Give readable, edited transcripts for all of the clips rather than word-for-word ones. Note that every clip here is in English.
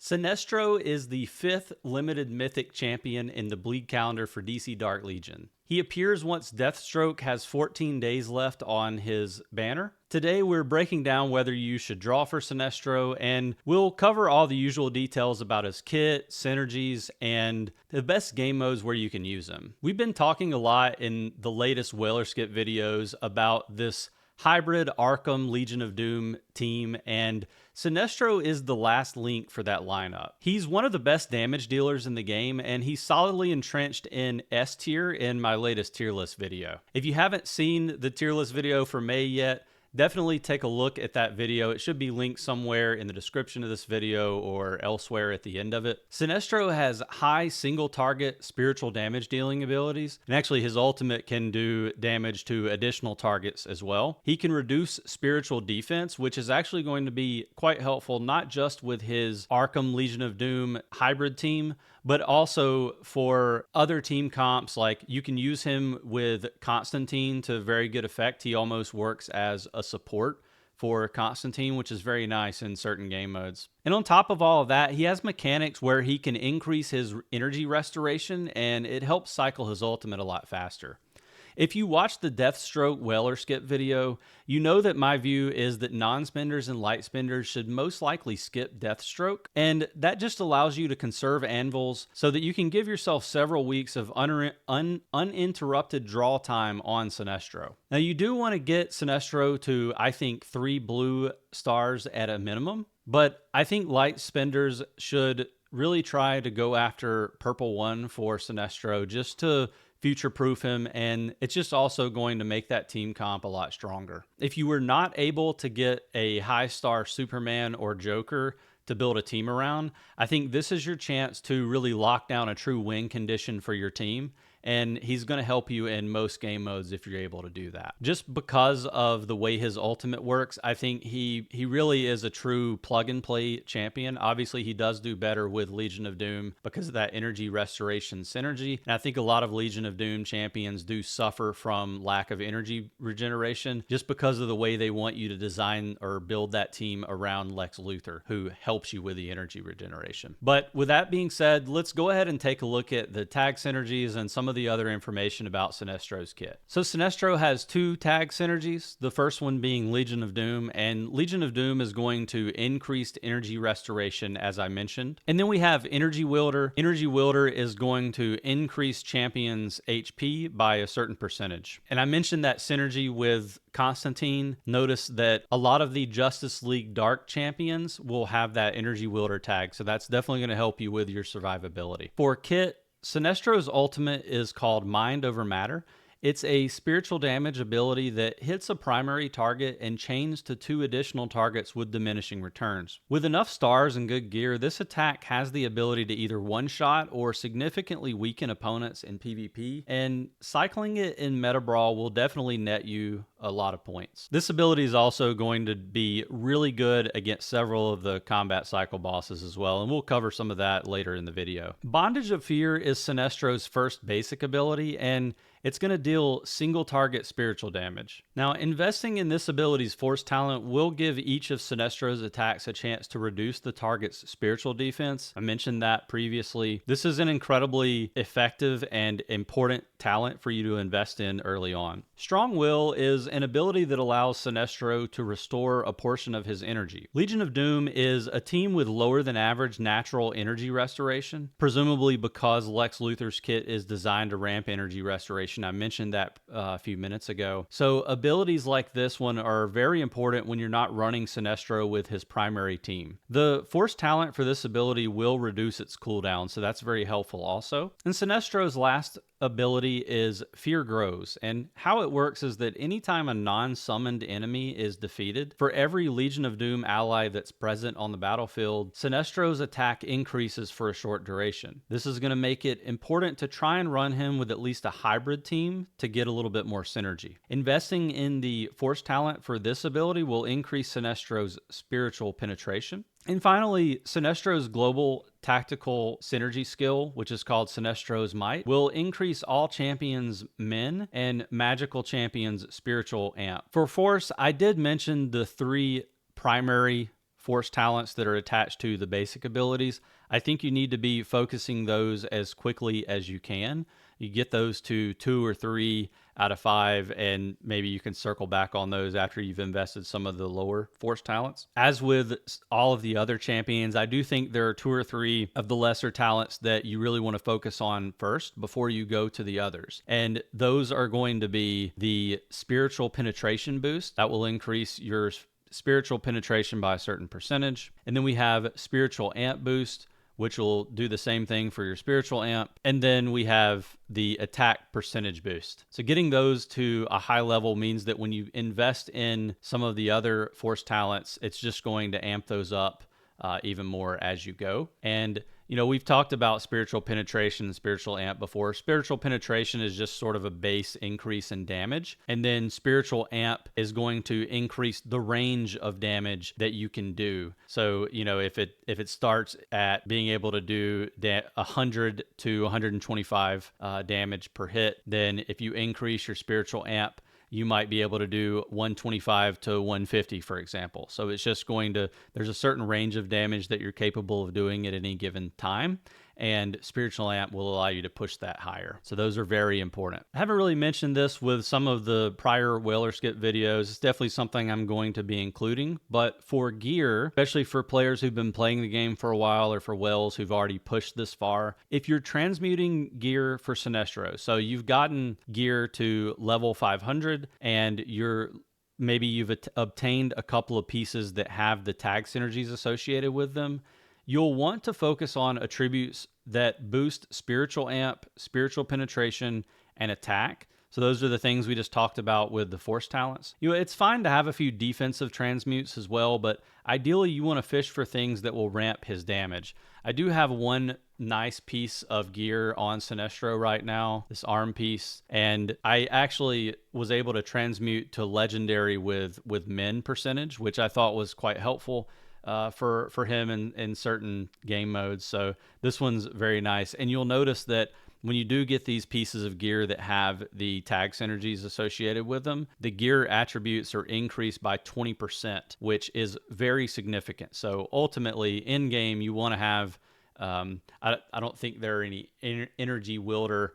Sinestro is the 5th limited mythic champion in the bleed calendar for DC Dark Legion. He appears once Deathstroke has 14 days left on his banner. Today we're breaking down whether you should draw for Sinestro, and we'll cover all the usual details about his kit, synergies, and the best game modes where you can use him. We've been talking a lot in the latest Whaler Skip videos about this hybrid Arkham Legion of Doom team, and Sinestro is the last link for that lineup. He's one of the best damage dealers in the game, and he's solidly entrenched in S tier in my latest tier list video. If you haven't seen the tier list video for May yet, definitely take a look at that video. It should be linked somewhere in the description of this video or elsewhere at the end of it. Sinestro has high single target spiritual damage dealing abilities, and actually his ultimate can do damage to additional targets as well. He can reduce spiritual defense, which is actually going to be quite helpful, not just with his Arkham Legion of Doom hybrid team, but also for other team comps. Like, you can use him with Constantine to very good effect. He almost works as a support for Constantine, which is very nice in certain game modes. And on top of all of that, he has mechanics where he can increase his energy restoration, and it helps cycle his ultimate a lot faster. If you watch the Deathstroke Whaler Skip video, you know that my view is that non-spenders and light spenders should most likely skip Deathstroke, and that just allows you to conserve anvils so that you can give yourself several weeks of uninterrupted draw time on Sinestro. Now, you do want to get Sinestro to, I think, 3 blue stars at a minimum, but I think light spenders should really try to go after purple 1 for Sinestro just to future-proof him, and it's just also going to make that team comp a lot stronger. If you were not able to get a high-star Superman or Joker to build a team around, I think this is your chance to really lock down a true win condition for your team, and he's going to help you in most game modes if you're able to do that. Just because of the way his ultimate works, I think he really is a true plug-and-play champion. Obviously, he does do better with Legion of Doom because of that energy restoration synergy, and I think a lot of Legion of Doom champions do suffer from lack of energy regeneration just because of the way they want you to design or build that team around Lex Luthor, who helps you with the energy regeneration. But with that being said, let's go ahead and take a look at the tag synergies and some of the other information about Sinestro's kit. So Sinestro has 2 tag synergies, the first one being Legion of Doom, and Legion of Doom is going to increased energy restoration, as I mentioned. And then we have Energy Wielder. Energy Wielder is going to increase champions' HP by a certain percentage. And I mentioned that synergy with Constantine. Notice that a lot of the Justice League Dark champions will have that Energy Wielder tag, so that's definitely going to help you with your survivability. For kit, Sinestro's ultimate is called Mind Over Matter. It's a spiritual damage ability that hits a primary target and chains to 2 additional targets with diminishing returns. With enough stars and good gear, this attack has the ability to either one-shot or significantly weaken opponents in PvP, and cycling it in Meta Brawl will definitely net you a lot of points. This ability is also going to be really good against several of the combat cycle bosses as well, and we'll cover some of that later in the video. Bondage of Fear is Sinestro's first basic ability, and it's going to deal single target spiritual damage. Now, investing in this ability's force talent will give each of Sinestro's attacks a chance to reduce the target's spiritual defense. I mentioned that previously. This is an incredibly effective and important talent for you to invest in early on. Strong Will is an ability that allows Sinestro to restore a portion of his energy. Legion of Doom is a team with lower than average natural energy restoration, presumably because Lex Luthor's kit is designed to ramp energy restoration. I mentioned that a few minutes ago. So abilities like this one are very important when you're not running Sinestro with his primary team. The force talent for this ability will reduce its cooldown, so that's very helpful also. And Sinestro's last ability is Fear Grows, and how it works is that anytime a non-summoned enemy is defeated, for every Legion of Doom ally that's present on the battlefield, Sinestro's attack increases for a short duration. This is going to make it important to try and run him with at least a hybrid team to get a little bit more synergy. Investing in the force talent for this ability will increase Sinestro's spiritual penetration. And finally, Sinestro's global tactical synergy skill, which is called Sinestro's Might, will increase all champions' men and magical champions' spiritual amp. For force, I did mention the 3 primary force talents that are attached to the basic abilities, I think you need to be focusing those as quickly as you can. You get those to 2 or 3 out of 5, and maybe you can circle back on those after you've invested some of the lower force talents. As with all of the other champions, I do think there are 2 or 3 of the lesser talents that you really want to focus on first before you go to the others. And those are going to be the spiritual penetration boost. That will increase your spiritual penetration by a certain percentage. And then we have spiritual amp boost, which will do the same thing for your spiritual amp. And then we have the attack percentage boost. So getting those to a high level means that when you invest in some of the other force talents, it's just going to amp those up even more as you go. And we've talked about spiritual penetration and spiritual amp before. Spiritual penetration is just sort of a base increase in damage. And then spiritual amp is going to increase the range of damage that you can do. So, if it starts at being able to do 100 to 125 damage per hit, then if you increase your spiritual amp, you might be able to do 125 to 150, for example. So it's just there's a certain range of damage that you're capable of doing at any given time. And spiritual amp will allow you to push that higher. So those are very important. I haven't really mentioned this with some of the prior Whaler Skip videos. It's definitely something I'm going to be including. But for gear, especially for players who've been playing the game for a while or for whales who've already pushed this far, if you're transmuting gear for Sinestro, so you've gotten gear to level 500 and maybe you've obtained a couple of pieces that have the tag synergies associated with them, you'll want to focus on attributes that boost spiritual amp, spiritual penetration, and attack. So those are the things we just talked about with the force talents. It's fine to have a few defensive transmutes as well, but ideally you want to fish for things that will ramp his damage. I do have one nice piece of gear on Sinestro right now, this arm piece, and I actually was able to transmute to legendary with min percentage, which I thought was quite helpful for him in certain game modes. So this one's very nice. And you'll notice that when you do get these pieces of gear that have the tag synergies associated with them, the gear attributes are increased by 20%, which is very significant. So ultimately, in game, you want to have, I don't think there are any energy wielder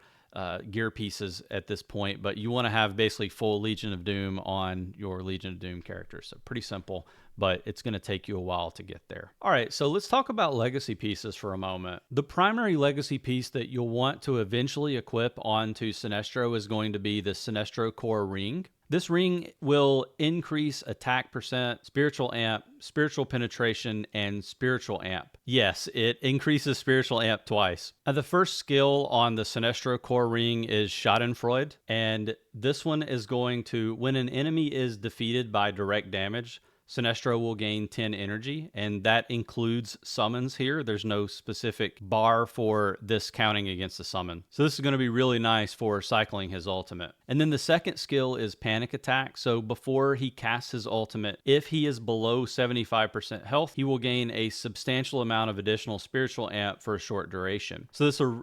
gear pieces at this point, but you want to have basically full Legion of Doom on your Legion of Doom character. So pretty simple, but it's going to take you a while to get there. All right, so let's talk about legacy pieces for a moment. The primary legacy piece that you'll want to eventually equip onto Sinestro is going to be the Sinestro Core Ring. This ring will increase attack percent, spiritual amp, spiritual penetration, and spiritual amp. Yes, it increases spiritual amp twice. The first skill on the Sinestro Core Ring is Schadenfreude, and this one is going to, when an enemy is defeated by direct damage, Sinestro will gain 10 energy, and that includes summons here. There's no specific bar for this counting against the summon. So this is going to be really nice for cycling his ultimate. And then the second skill is Panic Attack. So before he casts his ultimate, if he is below 75% health, he will gain a substantial amount of additional spiritual amp for a short duration. So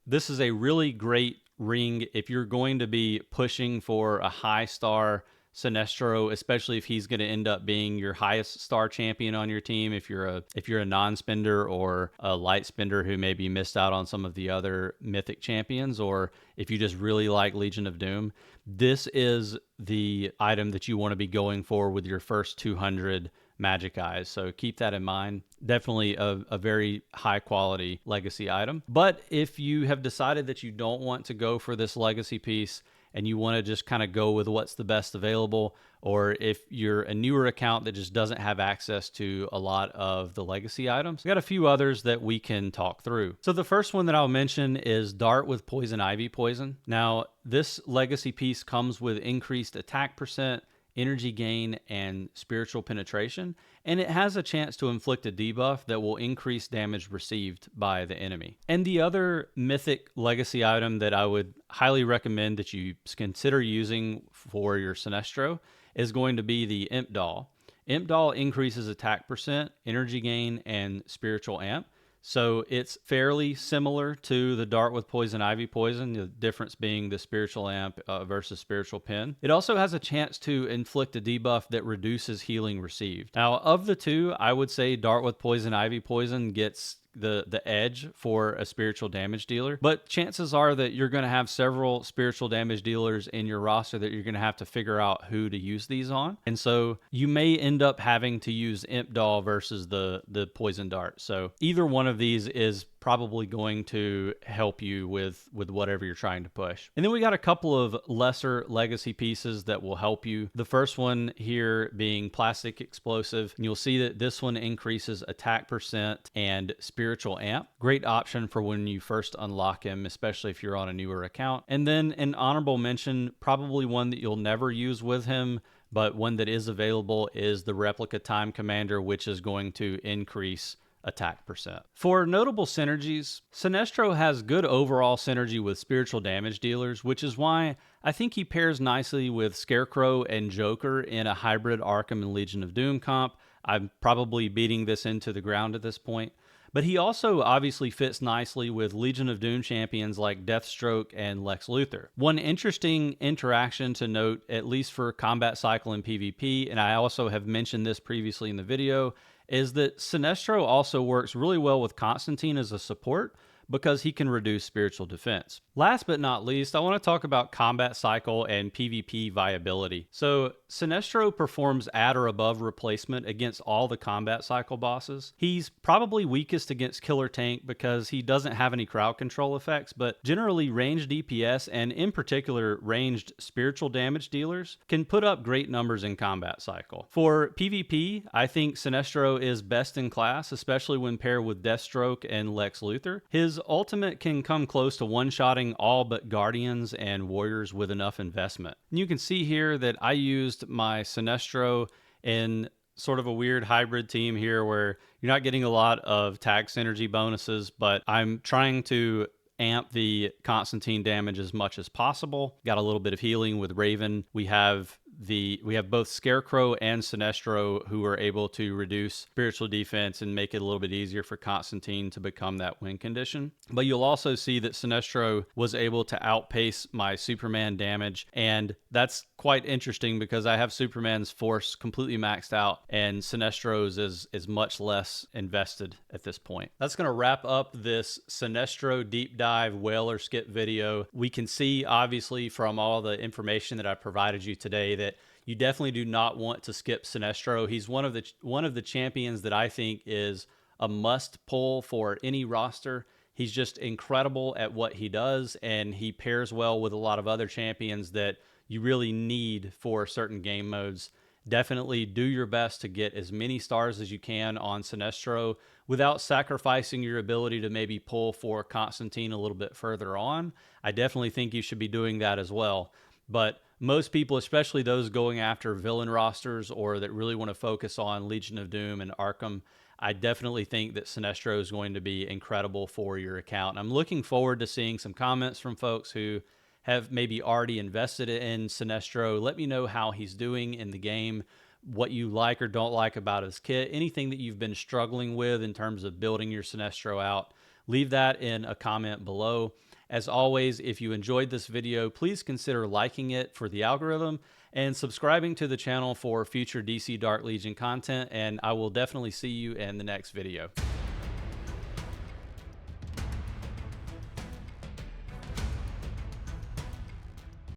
this is a really great ring if you're going to be pushing for a high star Sinestro, especially if he's going to end up being your highest star champion on your team. If you're a non-spender or a light spender who maybe missed out on some of the other mythic champions, or if you just really like Legion of Doom, this is the item that you want to be going for with your first 200 magic eyes. So keep that in mind. Definitely a very high quality legacy item. But if you have decided that you don't want to go for this legacy piece, and you want to just kind of go with what's the best available, or if you're a newer account that just doesn't have access to a lot of the legacy items, we got a few others that we can talk through. So the first one that I'll mention is Dart with Poison Ivy Poison. Now, this legacy piece comes with increased attack percent, energy gain, and spiritual penetration, and it has a chance to inflict a debuff that will increase damage received by the enemy. And the other mythic legacy item that I would highly recommend that you consider using for your Sinestro is going to be the Imp Doll. Imp Doll increases attack percent, energy gain, and spiritual amp. So it's fairly similar to the dart with poison ivy poison, the difference being the spiritual amp versus spiritual pin. It also has a chance to inflict a debuff that reduces healing received. Now, of the two, I would say dart with poison ivy poison gets the edge for a spiritual damage dealer, but chances are that you're going to have several spiritual damage dealers in your roster that you're going to have to figure out who to use these on, and so you may end up having to use Imp Doll versus the poison dart. So either one of these is probably going to help you with whatever you're trying to push. And then we got a couple of lesser legacy pieces that will help you. The first one here being Plastic Explosive, and you'll see that this one increases attack percent and spiritual amp. Great option for when you first unlock him, especially if you're on a newer account. And then an honorable mention, probably one that you'll never use with him, but one that is available, is the Replica Time Commander, which is going to increase attack percent. For notable synergies, Sinestro has good overall synergy with spiritual damage dealers, which is why I think he pairs nicely with Scarecrow and Joker in a hybrid Arkham and Legion of Doom comp. I'm probably beating this into the ground at this point. But he also obviously fits nicely with Legion of Doom champions like Deathstroke and Lex Luthor. One interesting interaction to note, at least for combat cycle and PvP, and I also have mentioned this previously in the video, is that Sinestro also works really well with Constantine as a support because he can reduce spiritual defense. Last but not least, I want to talk about combat cycle and PvP viability. So Sinestro performs at or above replacement against all the combat cycle bosses. He's probably weakest against Killer Tank because he doesn't have any crowd control effects, but generally ranged DPS and in particular ranged spiritual damage dealers can put up great numbers in combat cycle. For PvP, I think Sinestro is best in class, especially when paired with Deathstroke and Lex Luthor. His ultimate can come close to one-shotting all but Guardians and Warriors with enough investment. And you can see here that I used my Sinestro in sort of a weird hybrid team here where you're not getting a lot of tag synergy bonuses, but I'm trying to amp the Constantine damage as much as possible. Got a little bit of healing with Raven. We have both Scarecrow and Sinestro who are able to reduce spiritual defense and make it a little bit easier for Constantine to become that win condition. But you'll also see that Sinestro was able to outpace my Superman damage, and that's quite interesting because I have Superman's force completely maxed out and Sinestro's is much less invested at this point. That's going to wrap up this Sinestro deep dive whale or skip video. We can see obviously from all the information that I provided you today that you definitely do not want to skip Sinestro. He's one of the champions that I think is a must pull for any roster. He's just incredible at what he does, and he pairs well with a lot of other champions that you really need for certain game modes. Definitely do your best to get as many stars as you can on Sinestro without sacrificing your ability to maybe pull for Constantine a little bit further on. I definitely think you should be doing that as well. But most people, especially those going after villain rosters or that really want to focus on Legion of Doom and Arkham, I definitely think that Sinestro is going to be incredible for your account. And I'm looking forward to seeing some comments from folks who have maybe already invested in Sinestro. Let me know how he's doing in the game, what you like or don't like about his kit, anything that you've been struggling with in terms of building your Sinestro out. Leave that in a comment below. As always, if you enjoyed this video, please consider liking it for the algorithm and subscribing to the channel for future DC Dark Legion content, and I will definitely see you in the next video.